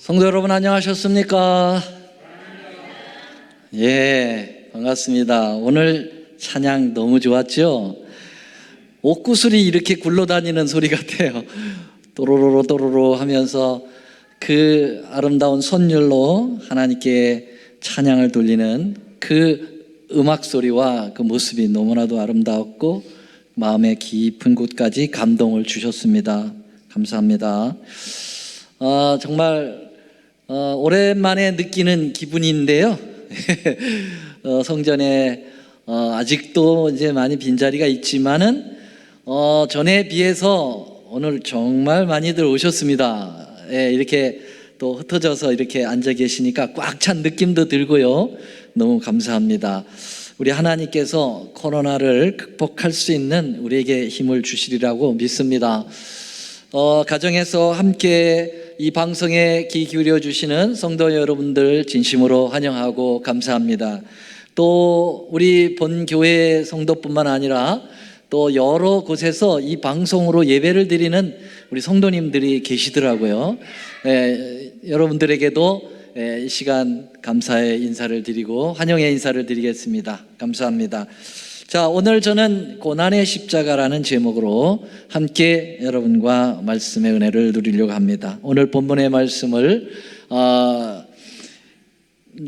성도 여러분 안녕하셨습니까? 예, 반갑습니다. 오늘 찬양 너무 좋았죠? 옥구슬이 이렇게 굴러다니는 소리 같아요. 또로로로 또로로 하면서 그 아름다운 선율로 하나님께 찬양을 돌리는 그 음악 소리와 그 모습이 너무나도 아름다웠고 마음의 깊은 곳까지 감동을 주셨습니다. 감사합니다. 정말 오랜만에 느끼는 기분인데요. 성전에 아직도 이제 많이 빈자리가 있지만은 전에 비해서 오늘 정말 많이들 오셨습니다. 예, 이렇게 또 흩어져서 이렇게 앉아 계시니까 꽉 찬 느낌도 들고요. 너무 감사합니다. 우리 하나님께서 코로나를 극복할 수 있는 우리에게 힘을 주시리라고 믿습니다. 가정에서 함께 이 방송에 귀 기울여 주시는 성도 여러분들 진심으로 환영하고 감사합니다. 또 우리 본교회 성도뿐만 아니라 또 여러 곳에서 이 방송으로 예배를 드리는 우리 성도님들이 계시더라고요. 여러분들에게도 이 시간 감사의 인사를 드리고 환영의 인사를 드리겠습니다. 감사합니다. 자, 오늘 저는 고난의 십자가라는 제목으로 함께 여러분과 말씀의 은혜를 누리려고 합니다. 오늘 본문의 말씀을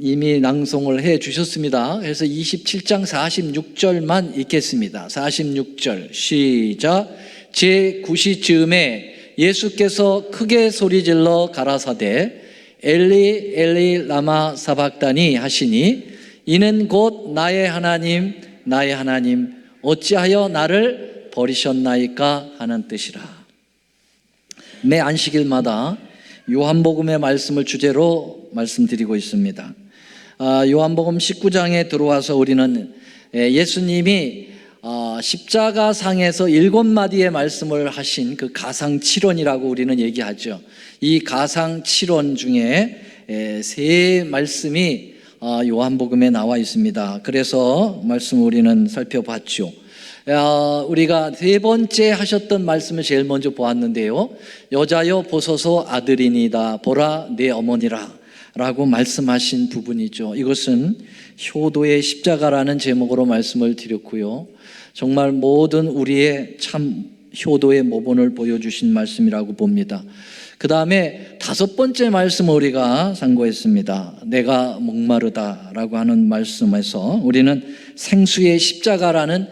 이미 낭송을 해 주셨습니다. 그래서 27장 46절만 읽겠습니다. 46절 시작. 제9시쯤에 예수께서 크게 소리질러 가라사대 엘리 엘리 라마 사박다니 하시니 이는 곧 나의 하나님 나의 하나님 어찌하여 나를 버리셨나이까 하는 뜻이라. 매 안식일마다 요한복음의 말씀을 주제로 말씀드리고 있습니다. 요한복음 19장에 들어와서 우리는 예수님이 십자가상에서 7마디의 말씀을 하신 그 가상칠언이라고 우리는 얘기하죠. 이 가상칠언 중에 세 말씀이 요한복음에 나와 있습니다. 그래서 말씀을 우리는 살펴봤죠. 우리가 세 번째 하셨던 말씀을 제일 먼저 보았는데요. 여자여 보소서 아들이니다 보라 내 어머니라 라고 말씀하신 부분이죠. 이것은 효도의 십자가라는 제목으로 말씀을 드렸고요. 정말 모든 우리의 참 효도의 모본을 보여주신 말씀이라고 봅니다. 그 다음에 다섯 번째 말씀을 우리가 상고했습니다. 내가 목마르다라고 하는 말씀에서 우리는 생수의 십자가라는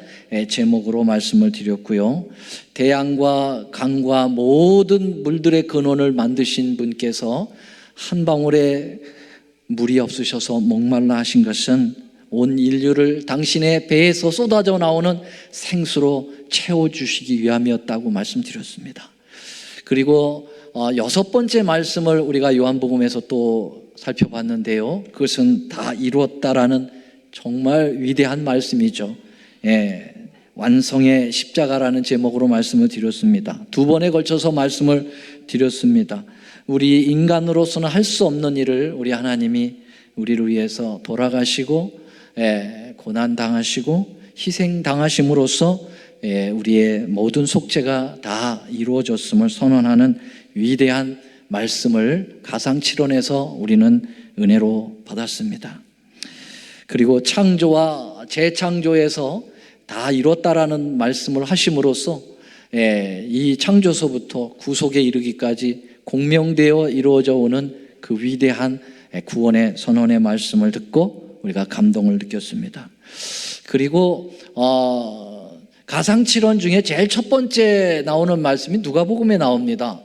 제목으로 말씀을 드렸고요. 대양과 강과 모든 물들의 근원을 만드신 분께서 한 방울의 물이 없으셔서 목말라 하신 것은 온 인류를 당신의 배에서 쏟아져 나오는 생수로 채워주시기 위함이었다고 말씀드렸습니다. 그리고 여섯 번째 말씀을 우리가 요한복음에서 또 살펴봤는데요. 그것은 다 이루었다라는 정말 위대한 말씀이죠. 완성의 십자가라는 제목으로 말씀을 드렸습니다. 두 번에 걸쳐서 말씀을 드렸습니다. 우리 인간으로서는 할 수 없는 일을 우리 하나님이 우리를 위해서 돌아가시고 고난당하시고 희생당하심으로써 우리의 모든 속죄가 다 이루어졌음을 선언하는 위대한 말씀을 가상칠언에서 우리는 은혜로 받았습니다. 그리고 창조와 재창조에서 다 이뤘다라는 말씀을 하심으로써 이 창조서부터 구속에 이르기까지 공명되어 이루어져 오는 그 위대한 구원의 선언의 말씀을 듣고 우리가 감동을 느꼈습니다. 그리고 가상칠언 중에 제일 첫 번째 나오는 말씀이 누가복음에 나옵니다.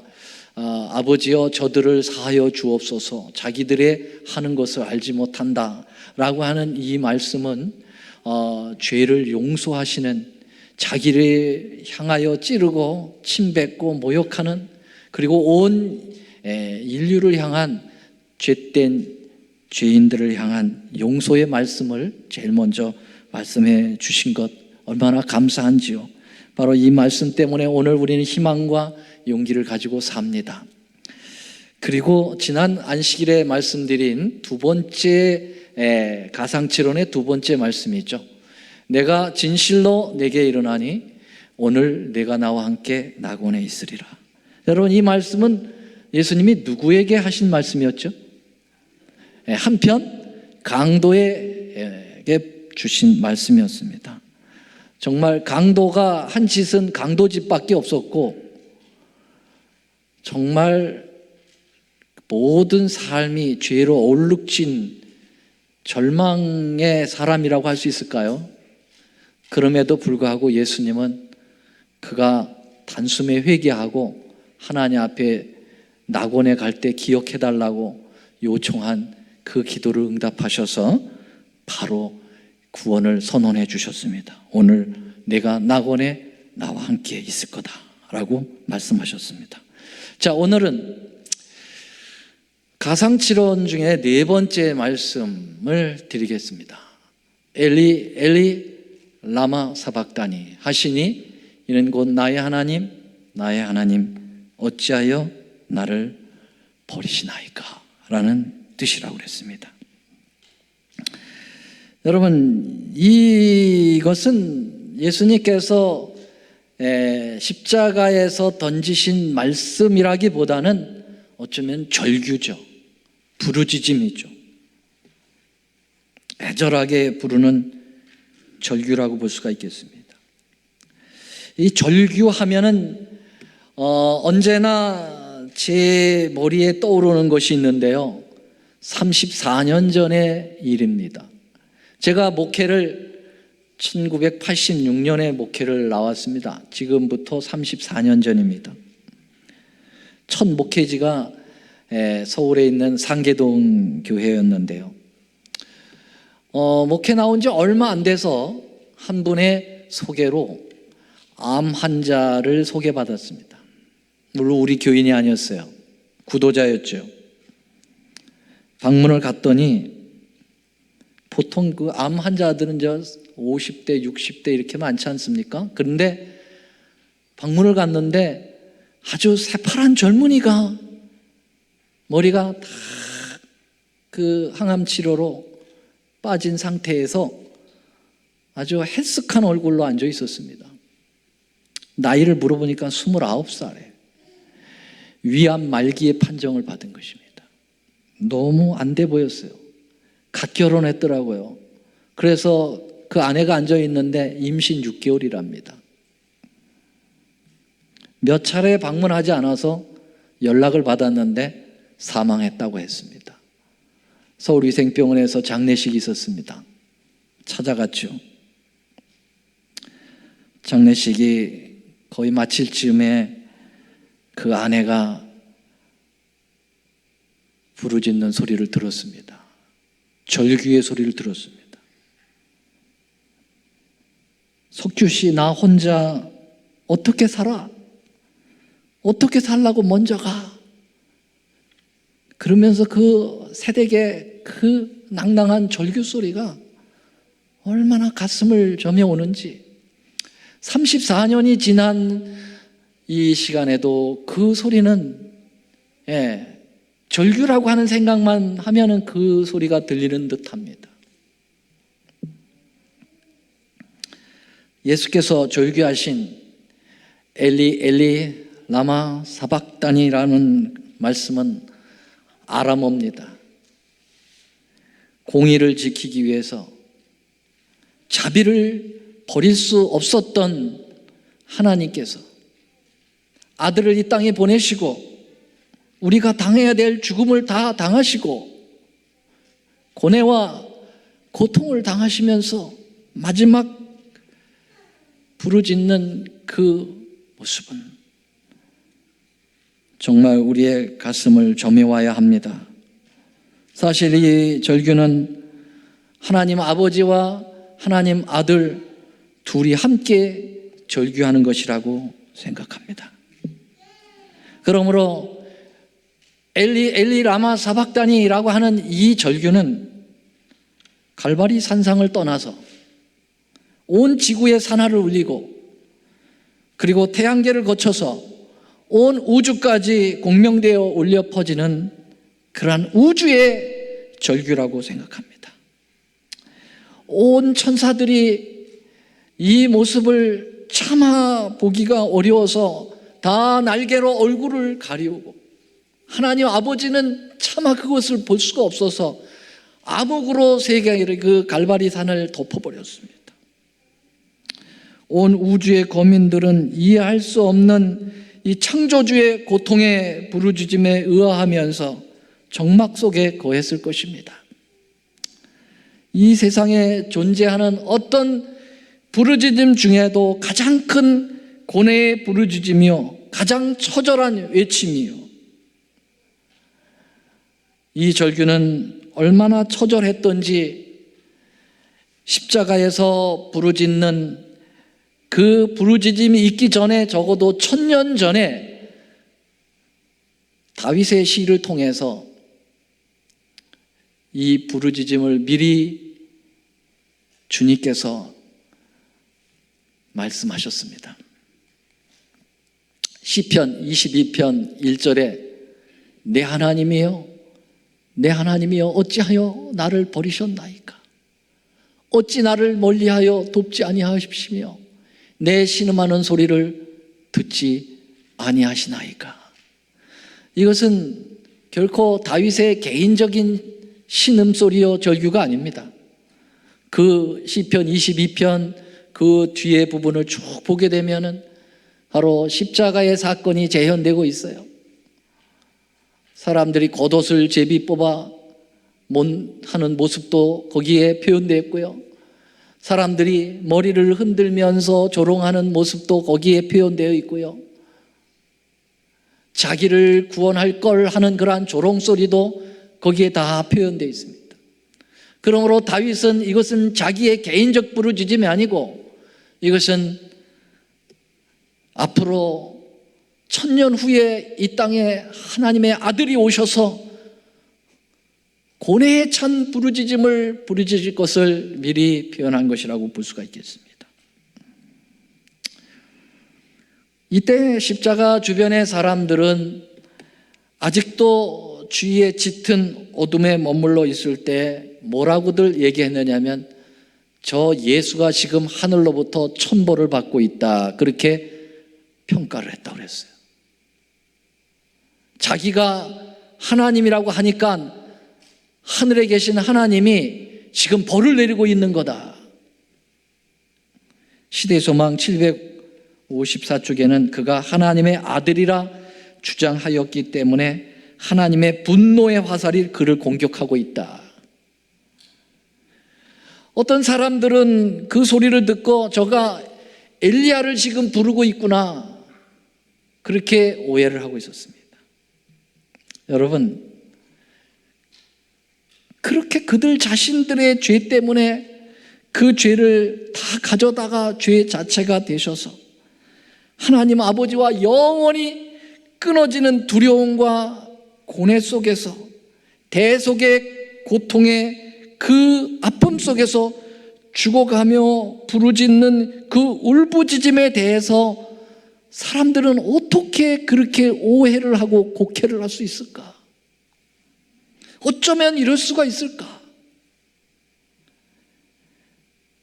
아버지여 저들을 사하여 주옵소서 자기들의 하는 것을 알지 못한다 라고 하는 이 말씀은 죄를 용서하시는, 자기를 향하여 찌르고 침뱉고 모욕하는, 그리고 온 인류를 향한 죄된 죄인들을 향한 용서의 말씀을 제일 먼저 말씀해 주신 것 얼마나 감사한지요. 바로 이 말씀 때문에 오늘 우리는 희망과 용기를 가지고 삽니다. 그리고 지난 안식일에 말씀드린 두 번째 가상칠언의 두 번째 말씀이죠. 내가 진실로 내게 이르나니 오늘 내가 나와 함께 낙원에 있으리라. 여러분, 이 말씀은 예수님이 누구에게 하신 말씀이었죠? 한편 강도에게 주신 말씀이었습니다. 정말 강도가 한 짓은 강도짓밖에 없었고, 정말 모든 삶이 죄로 얼룩진 절망의 사람이라고 할 수 있을까요? 그럼에도 불구하고 예수님은 그가 단숨에 회개하고 하나님 앞에 낙원에 갈 때 기억해달라고 요청한 그 기도를 응답하셔서 바로 구원을 선언해 주셨습니다. 오늘 내가 낙원에 나와 함께 있을 거다 라고 말씀하셨습니다. 자, 오늘은 가상칠언 중에 네 번째 말씀을 드리겠습니다. 엘리 엘리 라마 사박다니 하시니 이는 곧 나의 하나님 나의 하나님 어찌하여 나를 버리시나이까 라는 뜻이라고 그랬습니다. 여러분, 이것은 예수님께서 십자가에서 던지신 말씀이라기보다는 어쩌면 절규죠. 부르짖음이죠. 애절하게 부르는 절규라고 볼 수가 있겠습니다. 이 절규하면은 언제나 제 머리에 떠오르는 것이 있는데요. 34년 전의 일입니다. 제가 목회를 1986년에 목회를 나왔습니다. 지금부터 34년 전입니다. 첫 목회지가 서울에 있는 상계동 교회였는데요. 목회 나온 지 얼마 안 돼서 한 분의 소개로 암 환자를 소개받았습니다. 물론 우리 교인이 아니었어요. 구도자였죠. 방문을 갔더니 보통 그 암 환자들은 50대, 60대 이렇게 많지 않습니까? 그런데 방문을 갔는데 아주 새파란 젊은이가 머리가 다 그 항암 치료로 빠진 상태에서 아주 헬쓱한 얼굴로 앉아 있었습니다. 나이를 물어보니까 29살에 위암 말기에 판정을 받은 것입니다. 너무 안 돼 보였어요. 갓 결혼했더라고요. 그래서 그 아내가 앉아 있는데 임신 6개월이랍니다. 몇 차례 방문하지 않아서 연락을 받았는데 사망했다고 했습니다. 서울위생병원에서 장례식이 있었습니다. 찾아갔죠. 장례식이 거의 마칠 즈음에 그 아내가 부르짖는 소리를 들었습니다. 절규의 소리를 들었습니다. 석규 씨, 나 혼자 어떻게 살아? 어떻게 살라고 먼저 가? 그러면서 그 새댁의 그 낭낭한 절규 소리가 얼마나 가슴을 저며오는지, 34년이 지난 이 시간에도 그 소리는 절규라고 하는 생각만 하면은 그 소리가 들리는 듯합니다. 예수께서 절규하신 엘리 엘리 라마 사박다니라는 말씀은 아람어입니다. 공의를 지키기 위해서 자비를 버릴 수 없었던 하나님께서 아들을 이 땅에 보내시고 우리가 당해야 될 죽음을 다 당하시고 고뇌와 고통을 당하시면서 마지막 부르짖는 그 모습은 정말 우리의 가슴을 저며와야 합니다. 사실 이 절규는 하나님 아버지와 하나님 아들 둘이 함께 절규하는 것이라고 생각합니다. 그러므로 엘리 엘리 라마 사박다니라고 하는 이 절규는 갈바리 산상을 떠나서 온 지구의 산하를 울리고 그리고 태양계를 거쳐서 온 우주까지 공명되어 울려 퍼지는 그러한 우주의 절규라고 생각합니다. 온 천사들이 이 모습을 참아 보기가 어려워서 다 날개로 얼굴을 가리우고 하나님 아버지는 차마 그것을 볼 수가 없어서 암흑으로 세계의 그 갈바리 산을 덮어버렸습니다. 온 우주의 거민들은 이해할 수 없는 이 창조주의 고통의 부르짖음에 의아하면서 정막 속에 거했을 것입니다. 이 세상에 존재하는 어떤 부르짖음 중에도 가장 큰 고뇌의 부르짖음이요, 가장 처절한 외침이요, 이 절규는 얼마나 처절했던지 십자가에서 부르짖는 그 부르짖음이 있기 전에 적어도 1000년 전에 다윗의 시를 통해서 이 부르짖음을 미리 주님께서 말씀하셨습니다. 시편 22편 1절에 내 하나님이여, 내 하나님이여 어찌하여 나를 버리셨나이까? 어찌 나를 멀리하여 돕지 아니하십시며 내 신음하는 소리를 듣지 아니하시나이까? 이것은 결코 다윗의 개인적인 신음소리요 절규가 아닙니다. 그 시편 22편 그 뒤에 부분을 쭉 보게 되면은 바로 십자가의 사건이 재현되고 있어요. 사람들이 겉옷을 제비 뽑아 하는 모습도 거기에 표현되었고요. 사람들이 머리를 흔들면서 조롱하는 모습도 거기에 표현되어 있고요. 자기를 구원할 걸 하는 그러한 조롱소리도 거기에 다 표현되어 있습니다. 그러므로 다윗은 이것은 자기의 개인적 부르짖음이 아니고 이것은 앞으로 1000년 후에 이 땅에 하나님의 아들이 오셔서 고뇌에 찬 부르짖음을 부르짖을 것을 미리 표현한 것이라고 볼 수가 있겠습니다. 이때 십자가 주변의 사람들은 아직도 주위에 짙은 어둠에 머물러 있을 때 뭐라고들 얘기했느냐면 저 예수가 지금 하늘로부터 천벌을 받고 있다, 그렇게 평가를 했다고 그랬어요. 자기가 하나님이라고 하니까 하늘에 계신 하나님이 지금 벌을 내리고 있는 거다. 시대소망 754쪽에는 그가 하나님의 아들이라 주장하였기 때문에 하나님의 분노의 화살이 그를 공격하고 있다. 어떤 사람들은 그 소리를 듣고 저가 엘리야를 지금 부르고 있구나, 그렇게 오해를 하고 있었습니다. 여러분, 그렇게 그들 자신들의 죄 때문에 그 죄를 다 가져다가 죄 자체가 되셔서 하나님 아버지와 영원히 끊어지는 두려움과 고뇌 속에서 대속의 고통의 그 아픔 속에서 죽어가며 부르짖는 그 울부짖음에 대해서 사람들은 어떻게 그렇게 오해를 하고 곡해를 할 수 있을까? 어쩌면 이럴 수가 있을까?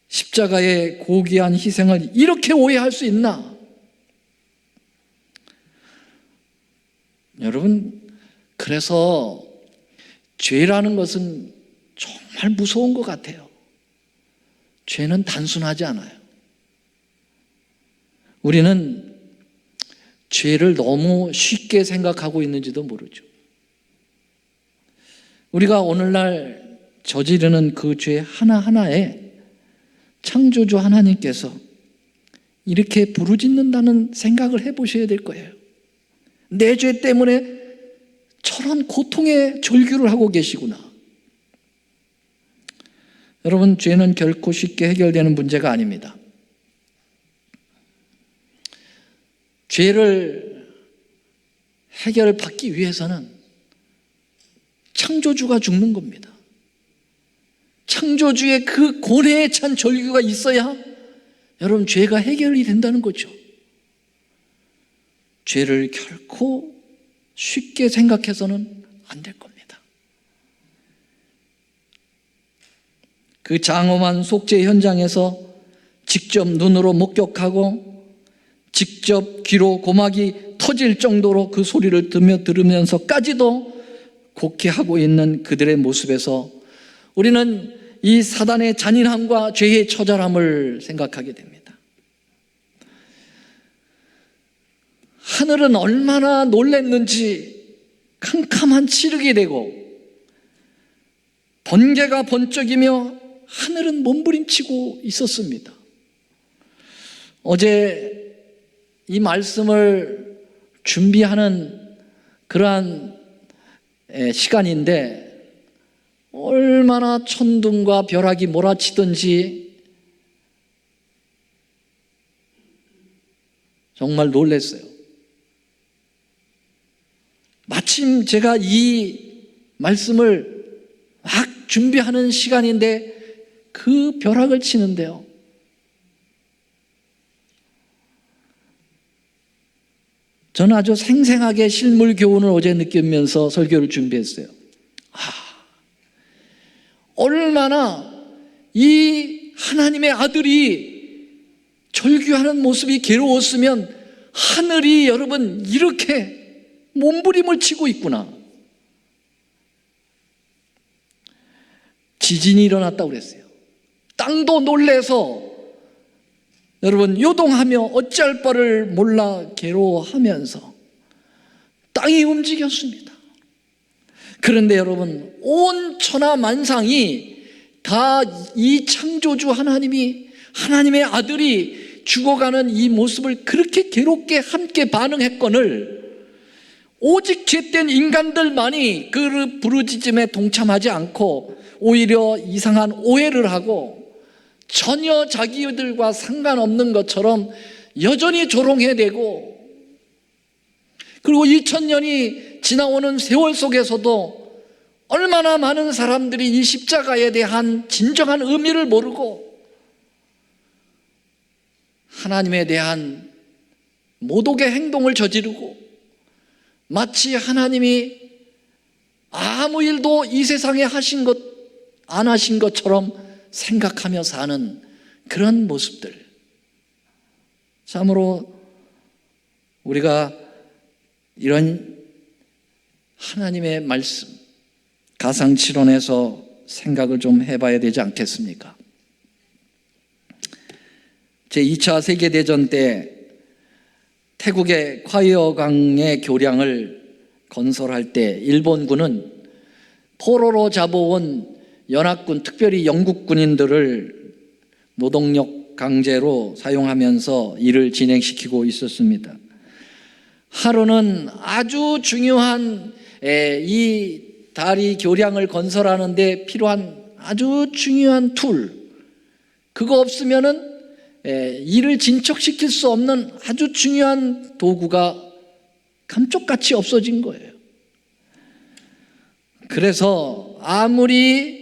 십자가의 고귀한 희생을 이렇게 오해할 수 있나? 여러분, 그래서 죄라는 것은 정말 무서운 것 같아요. 죄는 단순하지 않아요. 우리는 죄를 너무 쉽게 생각하고 있는지도 모르죠. 우리가 오늘날 저지르는 그 죄 하나하나에 창조주 하나님께서 이렇게 부르짖는다는 생각을 해보셔야 될 거예요. 내 죄 때문에 저런 고통의 절규를 하고 계시구나. 여러분, 죄는 결코 쉽게 해결되는 문제가 아닙니다. 죄를 해결받기 위해서는 창조주가 죽는 겁니다. 창조주의 그 고뇌에 찬 절규가 있어야 여러분 죄가 해결이 된다는 거죠. 죄를 결코 쉽게 생각해서는 안 될 겁니다. 그 장엄한 속죄 현장에서 직접 눈으로 목격하고 직접 귀로 고막이 터질 정도로 그 소리를 들으면서까지도 곡해하고 있는 그들의 모습에서 우리는 이 사단의 잔인함과 죄의 처절함을 생각하게 됩니다. 하늘은 얼마나 놀랐는지 캄캄한 칠흑이 되고 번개가 번쩍이며 하늘은 몸부림치고 있었습니다. 어제 이 말씀을 준비하는 그러한 시간인데 얼마나 천둥과 벼락이 몰아치든지 정말 놀랐어요. 마침 제가 이 말씀을 막 준비하는 시간인데 그 벼락을 치는데요, 저는 아주 생생하게 실물 교훈을 어제 느끼면서 설교를 준비했어요. 얼마나 이 하나님의 아들이 절규하는 모습이 괴로웠으면 하늘이 여러분 이렇게 몸부림을 치고 있구나. 지진이 일어났다고 그랬어요. 땅도 놀래서 여러분 요동하며 어찌할 바를 몰라 괴로워하면서 땅이 움직였습니다. 그런데 여러분 온 천하 만상이 다 이 창조주 하나님이, 하나님의 아들이 죽어가는 이 모습을 그렇게 괴롭게 함께 반응했거늘 오직 죄된 인간들만이 그 부르짖음에 동참하지 않고 오히려 이상한 오해를 하고 전혀 자기들과 상관없는 것처럼 여전히 조롱해대고, 그리고 2000년이 지나오는 세월 속에서도 얼마나 많은 사람들이 이 십자가에 대한 진정한 의미를 모르고 하나님에 대한 모독의 행동을 저지르고 마치 하나님이 아무 일도 이 세상에 안 하신 것처럼 생각하며 사는 그런 모습들, 참으로 우리가 이런 하나님의 말씀 가상칠언에서 생각을 좀 해봐야 되지 않겠습니까? 제2차 세계대전 때 태국의 콰이어강의 교량을 건설할 때 일본군은 포로로 잡아온 연합군, 특별히 영국 군인들을 노동력 강제로 사용하면서 일을 진행시키고 있었습니다. 하루는 아주 중요한 이 다리 교량을 건설하는 데 필요한 아주 중요한 툴, 그거 없으면은 일을 진척시킬 수 없는 아주 중요한 도구가 감쪽같이 없어진 거예요. 그래서 아무리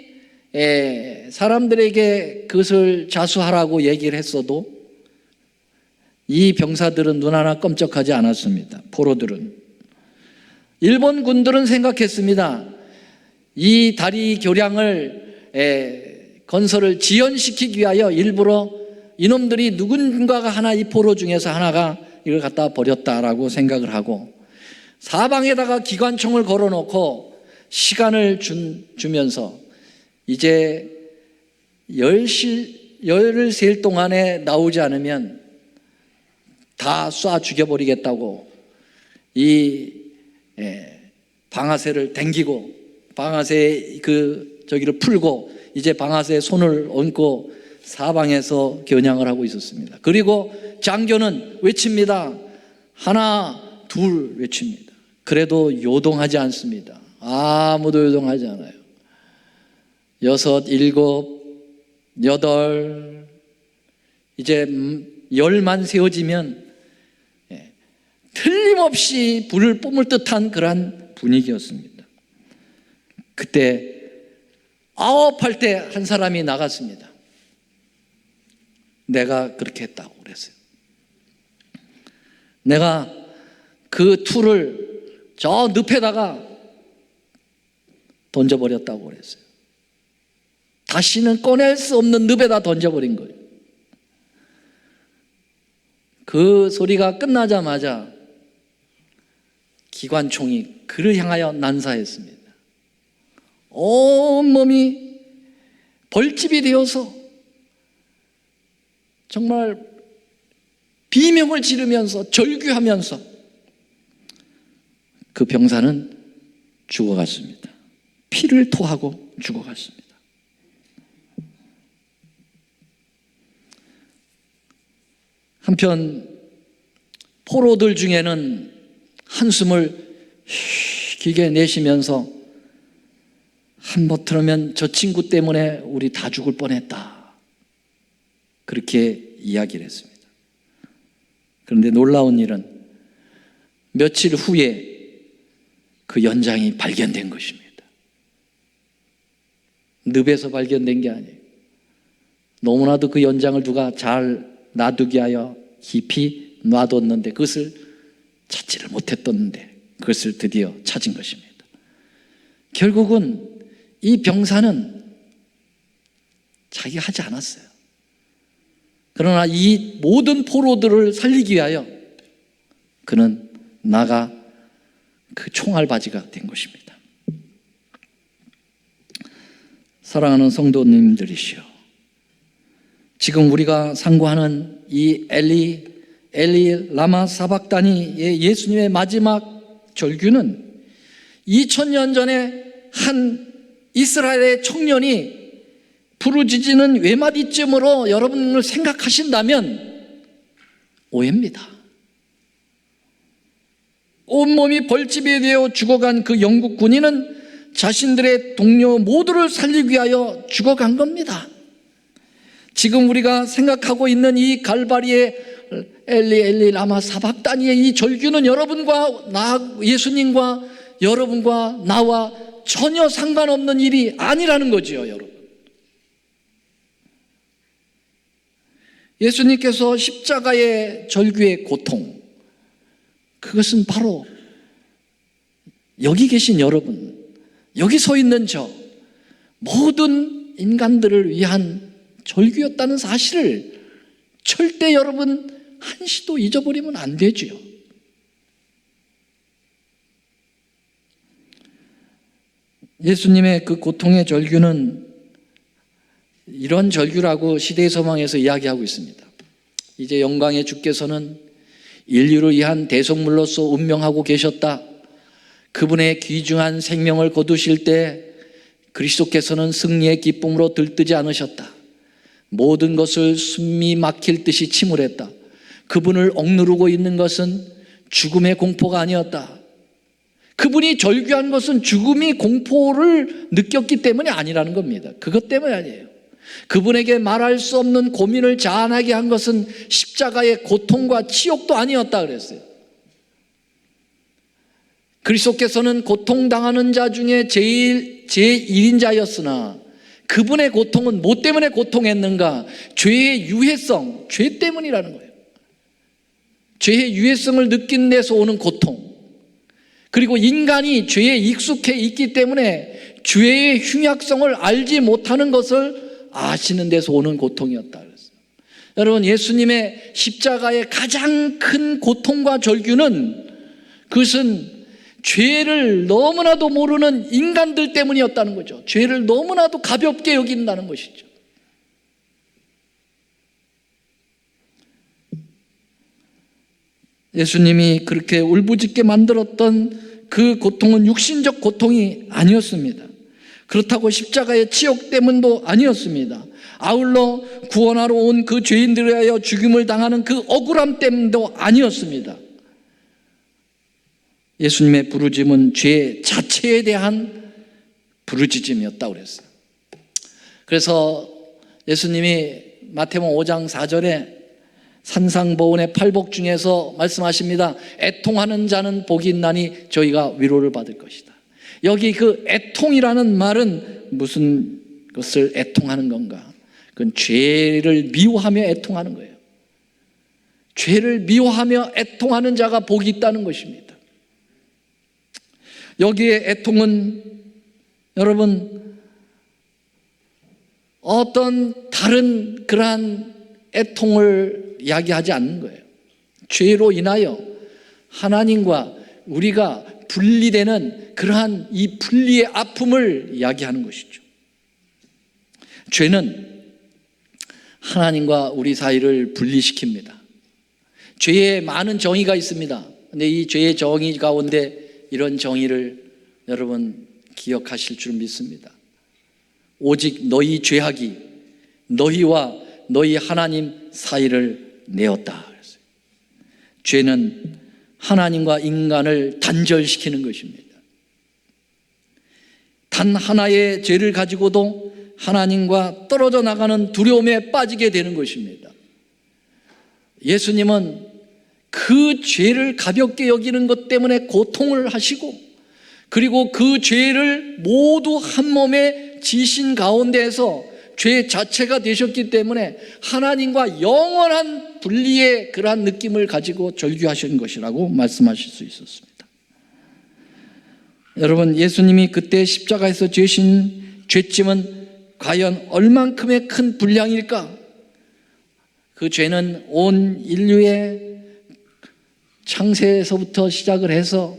사람들에게 그것을 자수하라고 얘기를 했어도 이 병사들은 눈 하나 껌쩍하지 않았습니다. 포로들은. 일본 군들은 생각했습니다. 이 다리 교량을 건설을 지연시키기 위하여 일부러 이놈들이 누군가가 하나, 이 포로 중에서 하나가 이걸 갖다 버렸다라고 생각을 하고 사방에다가 기관총을 걸어놓고 시간을 주면서 이제 열을 셀 동안에 나오지 않으면 다 쏴 죽여버리겠다고 이 방아쇠를 당기고 방아쇠 저기를 풀고 이제 방아쇠에 손을 얹고 사방에서 겨냥을 하고 있었습니다. 그리고 장교는 외칩니다. 하나, 둘 외칩니다. 그래도 요동하지 않습니다. 아무도 요동하지 않아요. 6, 7, 8, 이제 열만 세워지면 틀림없이 불을 뿜을 듯한 그러한 분위기였습니다. 그때 아홉할 때 한 사람이 나갔습니다. 내가 그렇게 했다고 그랬어요. 내가 그 툴을 저 늪에다가 던져버렸다고 그랬어요. 다시는 꺼낼 수 없는 늪에다 던져버린 거예요. 그 소리가 끝나자마자 기관총이 그를 향하여 난사했습니다. 온몸이 벌집이 되어서 정말 비명을 지르면서 절규하면서 그 병사는 죽어갔습니다. 피를 토하고 죽어갔습니다. 한편 포로들 중에는 한숨을 길게 내쉬면서 한번들으면 저 친구 때문에 우리 다 죽을 뻔했다, 그렇게 이야기를 했습니다. 그런데 놀라운 일은 며칠 후에 그 연장이 발견된 것입니다. 늪에서 발견된 게 아니에요. 너무나도 그 연장을 누가 잘 놔두게 하여 깊이 놔뒀는데 그것을 찾지를 못했던데 그것을 드디어 찾은 것입니다. 결국은 이 병사는 자기가 하지 않았어요. 그러나 이 모든 포로들을 살리기 위하여 그는 나가 그 총알바지가 된 것입니다. 사랑하는 성도님들이시여, 지금 우리가 상고하는 이 엘리 라마 사박다니의 예수님의 마지막 절규는 2000년 전에 한 이스라엘의 청년이 부르짖는 외마디쯤으로 여러분을 생각하신다면 오해입니다. 온몸이 벌집이 되어 죽어간 그 영국 군인은 자신들의 동료 모두를 살리기 위하여 죽어간 겁니다. 지금 우리가 생각하고 있는 이 갈바리의 엘리 라마 사박다니의 이 절규는 여러분과 예수님과 여러분과 나와 전혀 상관없는 일이 아니라는 거지요, 여러분. 예수님께서 십자가의 절규의 고통, 그것은 바로 여기 계신 여러분, 여기 서 있는 저 모든 인간들을 위한 절규였다는 사실을 절대 여러분 한시도 잊어버리면 안 되지요. 예수님의 그 고통의 절규는 이런 절규라고 시대의 소망에서 이야기하고 있습니다. 이제 영광의 주께서는 인류를 위한 대속물로서 운명하고 계셨다. 그분의 귀중한 생명을 거두실 때 그리스도께서는 승리의 기쁨으로 들뜨지 않으셨다. 모든 것을 숨이 막힐 듯이 침울했다. 그분을 억누르고 있는 것은 죽음의 공포가 아니었다. 그분이 절규한 것은 죽음이 공포를 느꼈기 때문이 아니라는 겁니다. 그것 때문이 아니에요. 그분에게 말할 수 없는 고민을 자아나게 한 것은 십자가의 고통과 치욕도 아니었다 그랬어요. 그리스도께서는 고통당하는 자 중에 제1인자였으나 그분의 고통은 뭐 때문에 고통했는가? 죄의 유해성, 죄 때문이라는 거예요. 죄의 유해성을 느낀 데서 오는 고통, 그리고 인간이 죄에 익숙해 있기 때문에 죄의 흉악성을 알지 못하는 것을 아시는 데서 오는 고통이었다 그랬어요. 여러분, 예수님의 십자가의 가장 큰 고통과 절규는 그것은 죄를 너무나도 모르는 인간들 때문이었다는 거죠. 죄를 너무나도 가볍게 여긴다는 것이죠. 예수님이 그렇게 울부짖게 만들었던 그 고통은 육신적 고통이 아니었습니다. 그렇다고 십자가의 치욕 때문도 아니었습니다. 아울러 구원하러 온 그 죄인들에 의하여 죽임을 당하는 그 억울함 때문도 아니었습니다. 예수님의 부르짖음은 죄 자체에 대한 부르짖음이었다고 그랬어요. 그래서 예수님이 마태복음 5장 4절에 산상보훈의 팔복 중에서 말씀하십니다. 애통하는 자는 복이 있나니 저희가 위로를 받을 것이다. 여기 그 애통이라는 말은 무슨 것을 애통하는 건가? 그건 죄를 미워하며 애통하는 거예요. 죄를 미워하며 애통하는 자가 복이 있다는 것입니다. 여기에 애통은 여러분 어떤 다른 그러한 애통을 이야기하지 않는 거예요. 죄로 인하여 하나님과 우리가 분리되는 그러한 이 분리의 아픔을 이야기하는 것이죠. 죄는 하나님과 우리 사이를 분리시킵니다. 죄에 많은 정의가 있습니다. 근데 이 죄의 정의 가운데 이런 정의를 여러분 기억하실 줄 믿습니다. 오직 너희 죄악이 너희와 너희 하나님 사이를 내었다. 죄는 하나님과 인간을 단절시키는 것입니다. 단 하나의 죄를 가지고도 하나님과 떨어져 나가는 두려움에 빠지게 되는 것입니다. 예수님은 그 죄를 가볍게 여기는 것 때문에 고통을 하시고, 그리고 그 죄를 모두 한 몸에 지신 가운데에서 죄 자체가 되셨기 때문에 하나님과 영원한 분리의 그러한 느낌을 가지고 절규하신 것이라고 말씀하실 수 있었습니다. 여러분, 예수님이 그때 십자가에서 지으신 죄짐은 과연 얼만큼의 큰 분량일까? 그 죄는 온 인류의 창세에서부터 시작을 해서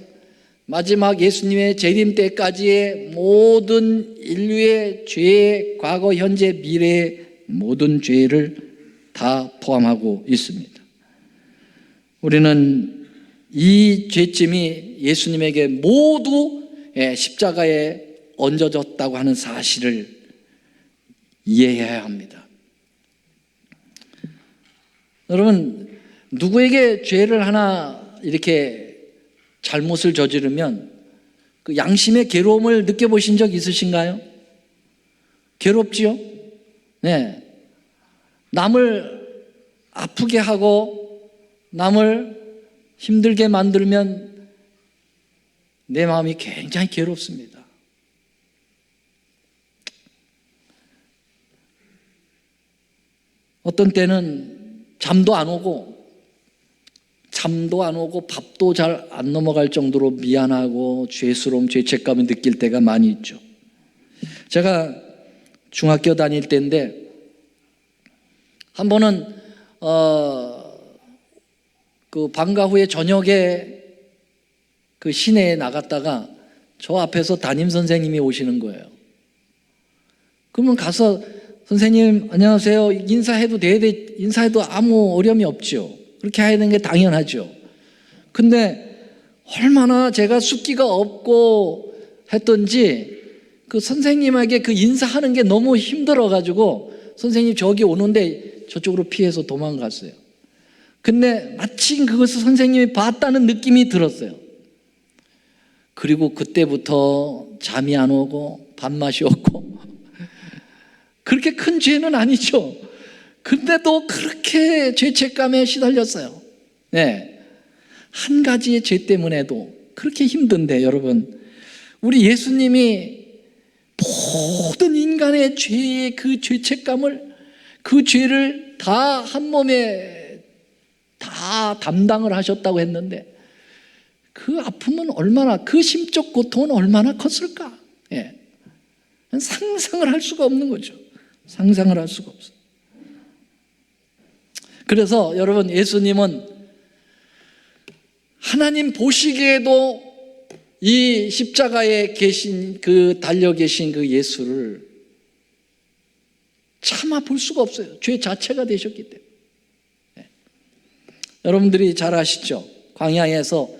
마지막 예수님의 재림 때까지의 모든 인류의 죄, 과거, 현재, 미래의 모든 죄를 다 포함하고 있습니다. 우리는 이 죄짐이 예수님에게 모두 십자가에 얹어졌다고 하는 사실을 이해해야 합니다. 여러분, 누구에게 죄를 하나 이렇게 잘못을 저지르면 그 양심의 괴로움을 느껴보신 적 있으신가요? 괴롭지요? 네. 남을 아프게 하고 남을 힘들게 만들면 내 마음이 굉장히 괴롭습니다. 어떤 때는 잠도 안 오고 밥도 잘 안 넘어갈 정도로 미안하고 죄스러움, 죄책감을 느낄 때가 많이 있죠. 제가 중학교 다닐 때인데 한 번은 그 방과 후에 저녁에 그 시내에 나갔다가 저 앞에서 담임 선생님이 오시는 거예요. 그러면 가서 선생님 안녕하세요 인사해도 인사해도 아무 어려움이 없죠. 그렇게 해야 되는 게 당연하죠. 근데 얼마나 제가 숫기가 없고 했던지 그 선생님에게 그 인사하는 게 너무 힘들어가지고 선생님 저기 오는데 저쪽으로 피해서 도망갔어요. 근데 마침 그것을 선생님이 봤다는 느낌이 들었어요. 그리고 그때부터 잠이 안 오고 밥맛이 없고 그렇게 큰 죄는 아니죠. 근데도 그렇게 죄책감에 시달렸어요. 네. 한 가지의 죄 때문에도 그렇게 힘든데 여러분, 우리 예수님이 모든 인간의 죄의 그 죄책감을, 그 죄를 다 한 몸에 다 담당을 하셨다고 했는데 그 아픔은 얼마나, 그 심적 고통은 얼마나 컸을까? 예. 상상을 할 수가 없는 거죠. 상상을 할 수가 없어요. 그래서 여러분, 예수님은 하나님 보시기에도 이 십자가에 계신 그 달려 계신 그 예수를 차마 볼 수가 없어요. 죄 자체가 되셨기 때문에. 네. 여러분들이 잘 아시죠? 광야에서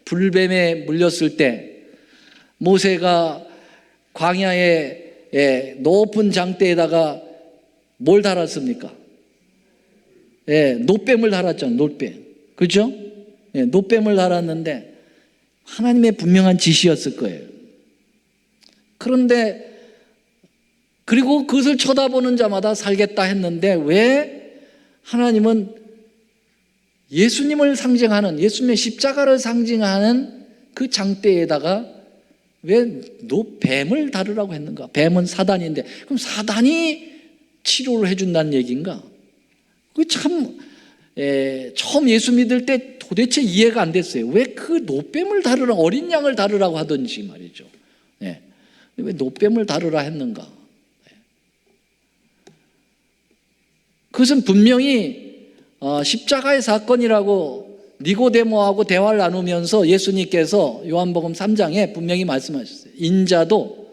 불뱀에 물렸을 때 모세가 광야의 높은 장대에다가 뭘 달았습니까? 놋뱀을 달았잖아요. 놋뱀. 그렇죠? 놋뱀을 달았는데 하나님의 분명한 지시였을 거예요. 그런데 그리고 그것을 쳐다보는 자마다 살겠다 했는데 왜 하나님은 예수님을 상징하는, 예수님의 십자가를 상징하는 그 장대에다가 왜 놋뱀을 다루라고 했는가? 뱀은 사단인데 그럼 사단이 치료를 해준다는 얘기인가? 그게 참 처음 예수 믿을 때 도대체 이해가 안 됐어요. 왜 그 놋뱀을 다루라, 어린 양을 다루라고 하든지 말이죠. 네. 왜 놋뱀을 다루라 했는가? 네. 그것은 분명히 십자가의 사건이라고 니고데모하고 대화를 나누면서 예수님께서 요한복음 3장에 분명히 말씀하셨어요. 인자도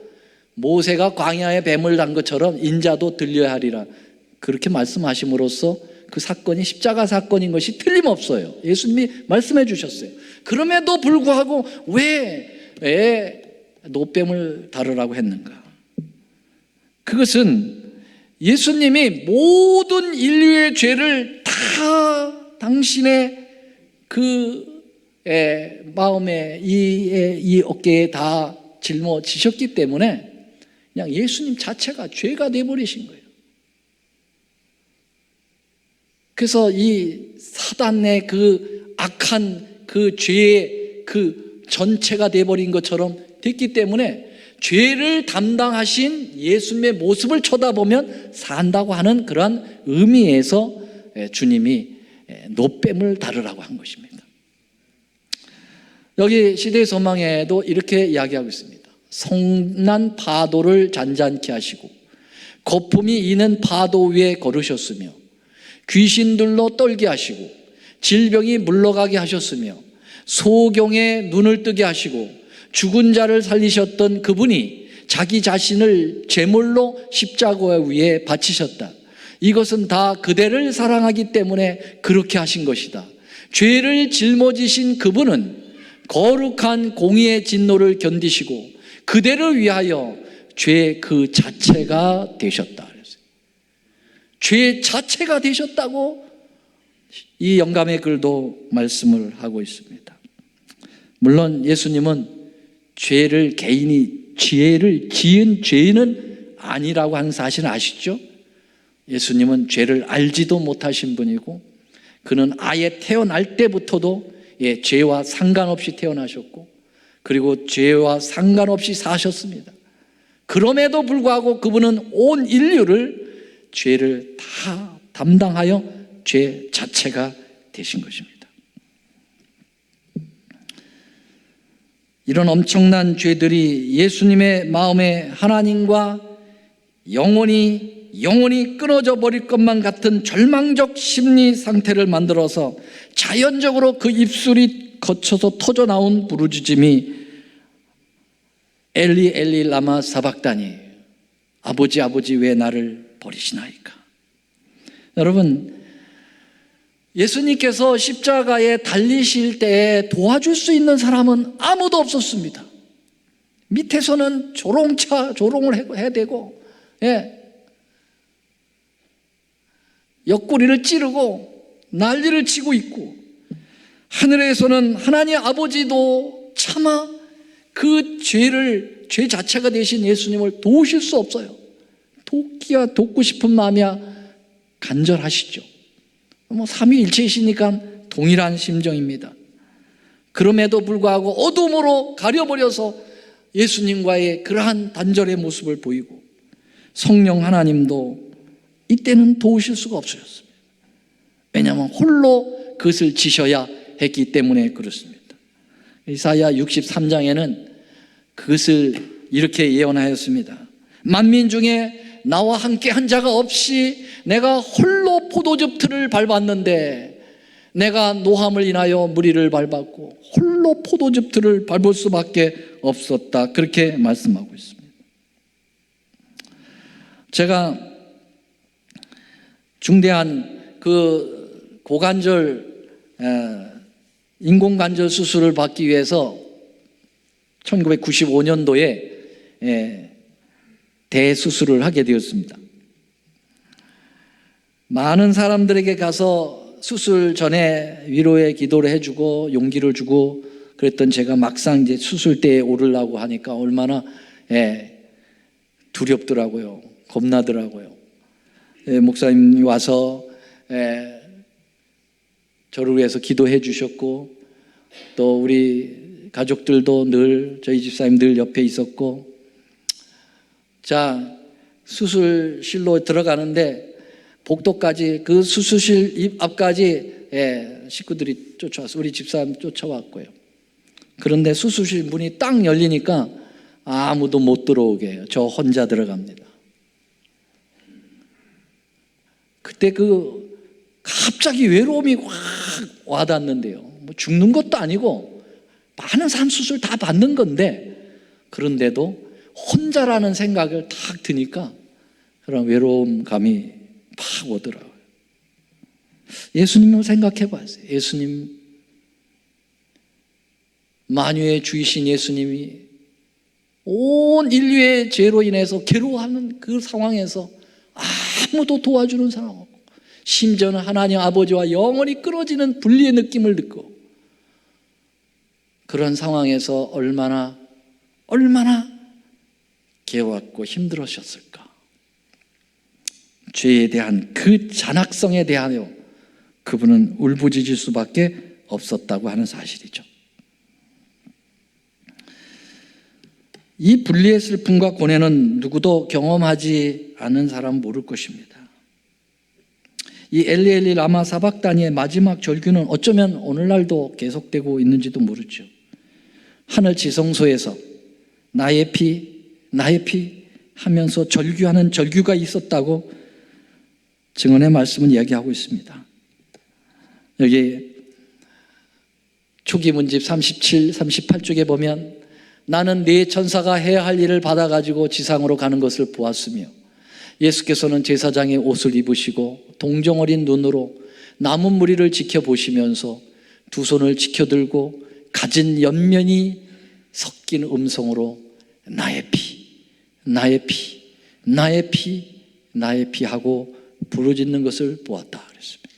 모세가 광야에 뱀을 단 것처럼 인자도 들려야 하리라. 그렇게 말씀하심으로써 그 사건이 십자가 사건인 것이 틀림없어요. 예수님이 말씀해 주셨어요. 그럼에도 불구하고 왜 노뱀을 다루라고 했는가? 그것은 예수님이 모든 인류의 죄를 다 당신의 그 마음에 이 어깨에 다 짊어지셨기 때문에 그냥 예수님 자체가 죄가 되어버리신 거예요. 그래서 이 사단의 그 악한 그 죄의 그 전체가 되어버린 것처럼 됐기 때문에 죄를 담당하신 예수님의 모습을 쳐다보면 산다고 하는 그러한 의미에서 주님이 노뱀을 다루라고 한 것입니다. 여기 시대의 소망에도 이렇게 이야기하고 있습니다. 성난 파도를 잔잔케 하시고 거품이 이는 파도 위에 걸으셨으며 귀신들로 떨게 하시고 질병이 물러가게 하셨으며 소경의 눈을 뜨게 하시고 죽은 자를 살리셨던 그분이 자기 자신을 제물로 십자가 위에 바치셨다. 이것은 다 그대를 사랑하기 때문에 그렇게 하신 것이다. 죄를 짊어지신 그분은 거룩한 공의의 진노를 견디시고 그대를 위하여 죄 그 자체가 되셨다. 죄 자체가 되셨다고 이 영감의 글도 말씀을 하고 있습니다. 물론 예수님은 죄를 지은 죄인은 아니라고 하는 사실은 아시죠? 예수님은 죄를 알지도 못하신 분이고 그는 아예 태어날 때부터도 죄와 상관없이 태어나셨고 그리고 죄와 상관없이 사셨습니다. 그럼에도 불구하고 그분은 온 인류를 죄를 다 담당하여 죄 자체가 되신 것입니다. 이런 엄청난 죄들이 예수님의 마음에 하나님과 영원히 끊어져 버릴 것만 같은 절망적 심리 상태를 만들어서 자연적으로 그 입술이 거쳐서 터져 나온 부르짖음이 엘리 엘리 라마 사박다니, 아버지 아버지 왜 나를 버리시나이까. 여러분, 예수님께서 십자가에 달리실 때 도와줄 수 있는 사람은 아무도 없었습니다. 밑에서는 조롱을 해야 되고, 옆구리를 찌르고 난리를 치고 있고, 하늘에서는 하나님 아버지도 차마 그 죄 자체가 되신 예수님을 도우실 수 없어요. 돕고 싶은 마음이야 간절하시죠. 삼위일체이시니까 동일한 심정입니다. 그럼에도 불구하고 어둠으로 가려버려서 예수님과의 그러한 단절의 모습을 보이고 성령 하나님도 이때는 도우실 수가 없으셨습니다. 왜냐하면 홀로 그것을 지셔야 했기 때문에 그렇습니다. 이사야 63장에는 그것을 이렇게 예언하였습니다. 만민 중에 나와 함께 한 자가 없이 내가 홀로 포도즙 틀을 밟았는데 내가 노함을 인하여 무리를 밟았고 홀로 포도즙 틀을 밟을 수밖에 없었다. 그렇게 말씀하고 있습니다. 제가 중대한 그 고관절 인공관절 수술을 받기 위해서 1995년도에 대수술을 하게 되었습니다. 많은 사람들에게 가서 수술 전에 위로의 기도를 해주고 용기를 주고 그랬던 제가 막상 이제 수술대에 오르려고 하니까 얼마나 두렵더라고요. 겁나더라고요. 목사님이 와서 저를 위해서 기도해 주셨고 또 우리 가족들도 늘 저희 집사님 늘 옆에 있었고 자 수술실로 들어가는데 복도까지 그 수술실 입 앞까지 식구들이 쫓아왔어요. 우리 집사람 쫓아왔고요. 그런데 수술실 문이 딱 열리니까 아무도 못 들어오게 해요. 저 혼자 들어갑니다. 그때 갑자기 외로움이 확 와닿는데요. 뭐 죽는 것도 아니고 많은 산수술 다 받는 건데, 그런데도 혼자라는 생각을 딱 드니까 그런 외로움감이 팍 오더라고요. 예수님을 생각해 봤어요. 예수님, 만유의 주이신 예수님이 온 인류의 죄로 인해서 괴로워하는 그 상황에서 아무도 도와주는 사람 없고, 심지어는 하나님 아버지와 영원히 끊어지는 분리의 느낌을 듣고, 그런 상황에서 얼마나 괴로웠고 힘들으셨을까. 죄에 대한 그 잔악성에 대하여 그분은 울부짖을 수밖에 없었다고 하는 사실이죠. 이 분리의 슬픔과 고뇌는 누구도 경험하지 않은 사람은 모를 것입니다. 이 엘리 엘리 라마 사박다니의 마지막 절규는 어쩌면 오늘날도 계속되고 있는지도 모르죠. 하늘 지성소에서 나의 피 하면서 절규하는 절규가 있었다고 증언의 말씀은 이야기하고 있습니다. 여기 초기 문집 37, 38쪽에 보면 나는 네 천사가 해야 할 일을 받아가지고 지상으로 가는 것을 보았으며, 예수께서는 제사장의 옷을 입으시고 동정어린 눈으로 남은 무리를 지켜보시면서 두 손을 지켜들고 가진 연면이 섞인 음성으로 나의 피 하고 부르짖는 것을 보았다 그랬습니다.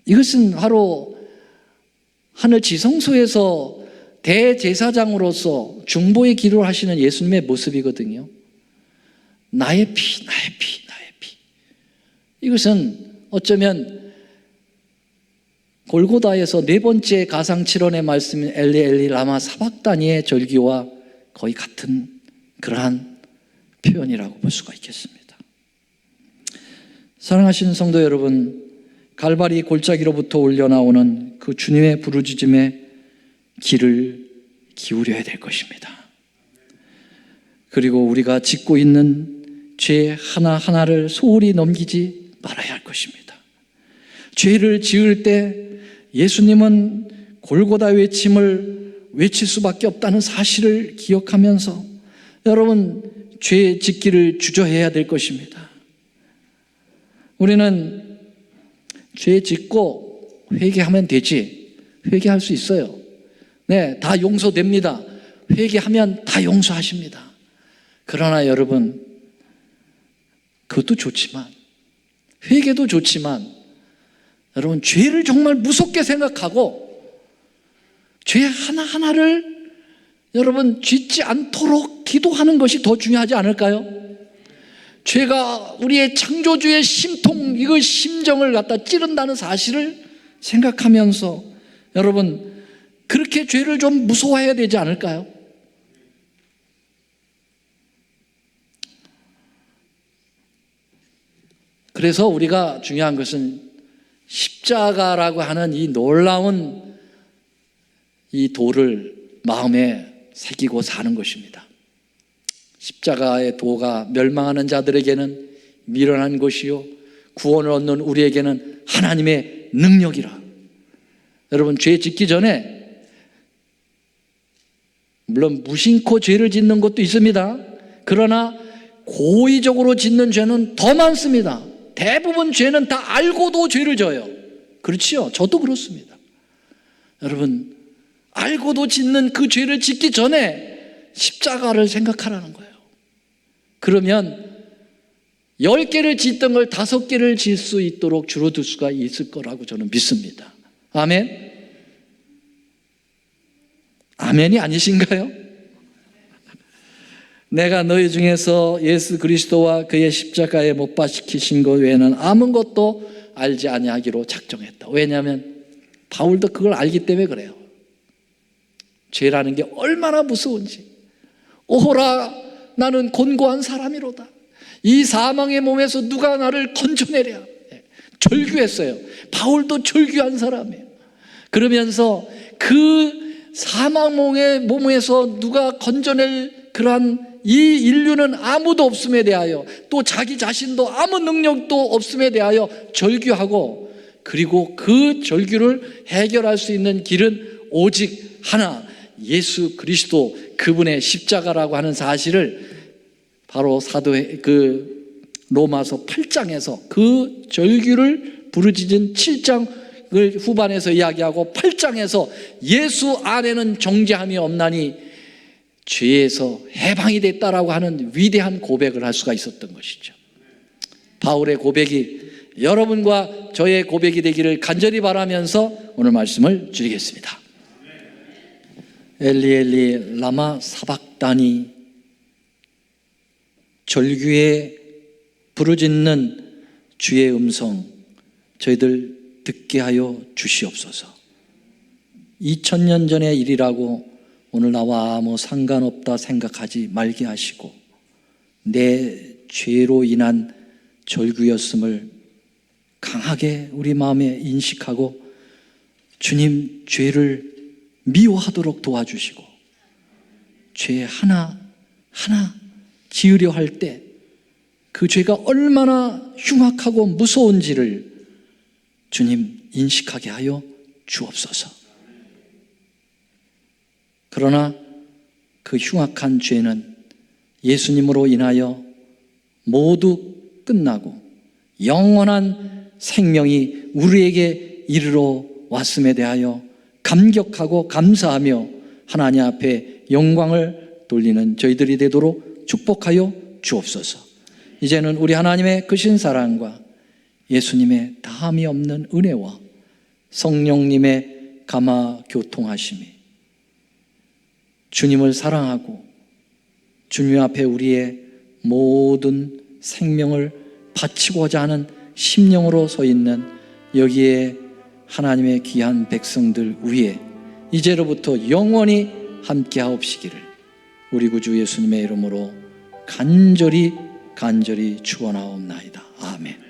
이것은 바로 하늘 지성소에서 대제사장으로서 중보의 기도를 하시는 예수님의 모습이거든요. 나의 피. 이것은 어쩌면 골고다에서 네 번째 가상칠언의 말씀인 엘리 엘리 라마 사박다니의 절기와 거의 같은 그러한 표현이라고 볼 수가 있겠습니다. 사랑하시는 성도 여러분, 갈바리 골짜기로부터 올려나오는 그 주님의 부르짖음에 귀를 기울여야 될 것입니다. 그리고 우리가 짓고 있는 죄 하나하나를 소홀히 넘기지 말아야 할 것입니다. 죄를 지을 때 예수님은 골고다 외침을 외칠 수밖에 없다는 사실을 기억하면서 여러분, 죄 짓기를 주저해야 될 것입니다. 우리는 죄 짓고 회개하면 되지, 회개할 수 있어요. 네, 다 용서됩니다. 회개하면 다 용서하십니다. 그러나 여러분, 그것도 좋지만, 회개도 좋지만, 여러분, 죄를 정말 무섭게 생각하고 죄 하나하나를 여러분 짓지 않도록 기도하는 것이 더 중요하지 않을까요? 죄가 우리의 창조주의 심통, 이거 심정을 갖다 찌른다는 사실을 생각하면서 여러분, 그렇게 죄를 좀 무서워해야 되지 않을까요? 그래서 우리가 중요한 것은 십자가라고 하는 이 놀라운 이 도를 마음에 새기고 사는 것입니다. 십자가의 도가 멸망하는 자들에게는 미련한 것이요 구원을 얻는 우리에게는 하나님의 능력이라. 여러분, 죄 짓기 전에 물론 무심코 죄를 짓는 것도 있습니다. 그러나 고의적으로 짓는 죄는 더 많습니다. 대부분 죄는 다 알고도 죄를 져요. 그렇지요? 저도 그렇습니다. 여러분, 알고도 짓는 그 죄를 짓기 전에 십자가를 생각하라는 거예요. 그러면 10개를 짓던 걸 5개를 질 수 있도록 줄어들 수가 있을 거라고 저는 믿습니다. 아멘? 아멘이 아니신가요? 내가 너희 중에서 예수 그리스도와 그의 십자가에 못 박히신 것 외에는 아무것도 알지 아니하기로 작정했다. 왜냐하면 바울도 그걸 알기 때문에 그래요. 죄라는 게 얼마나 무서운지. 오호라, 나는 곤고한 사람이로다. 이 사망의 몸에서 누가 나를 건져내랴. 절규했어요. 바울도 절규한 사람이에요. 그러면서 그 사망의 몸에서 누가 건져낼 그러한 이 인류는 아무도 없음에 대하여, 또 자기 자신도 아무 능력도 없음에 대하여 절규하고 그리고 그 절규를 해결할 수 있는 길은 오직 하나, 예수 그리스도, 그분의 십자가라고 하는 사실을 바로 로마서 8장에서 그 절규를 부르짖은 7장을 후반에서 이야기하고 8장에서 예수 안에는 정죄함이 없나니 죄에서 해방이 됐다라고 하는 위대한 고백을 할 수가 있었던 것이죠. 바울의 고백이 여러분과 저의 고백이 되기를 간절히 바라면서 오늘 말씀을 드리겠습니다. 엘리 엘리 라마 사박다니, 절규에 부르짖는 주의 음성 저희들 듣게 하여 주시옵소서. 2000년 전의 일이라고 오늘 나와 아무 상관없다 생각하지 말게 하시고, 내 죄로 인한 절규였음을 강하게 우리 마음에 인식하고 주님 죄를 미워하도록 도와주시고, 죄 하나하나 지으려 할 때 그 죄가 얼마나 흉악하고 무서운지를 주님 인식하게 하여 주옵소서. 그러나 그 흉악한 죄는 예수님으로 인하여 모두 끝나고 영원한 생명이 우리에게 이르러 왔음에 대하여 감격하고 감사하며 하나님 앞에 영광을 돌리는 저희들이 되도록 축복하여 주옵소서. 이제는 우리 하나님의 크신 사랑과 예수님의 다함이 없는 은혜와 성령님의 감화 교통하심이, 주님을 사랑하고 주님 앞에 우리의 모든 생명을 바치고자 하는 심령으로 서 있는 여기에 하나님의 귀한 백성들 위에 이제로부터 영원히 함께하옵시기를 우리 구주 예수님의 이름으로 간절히 축원하옵나이다. 아멘.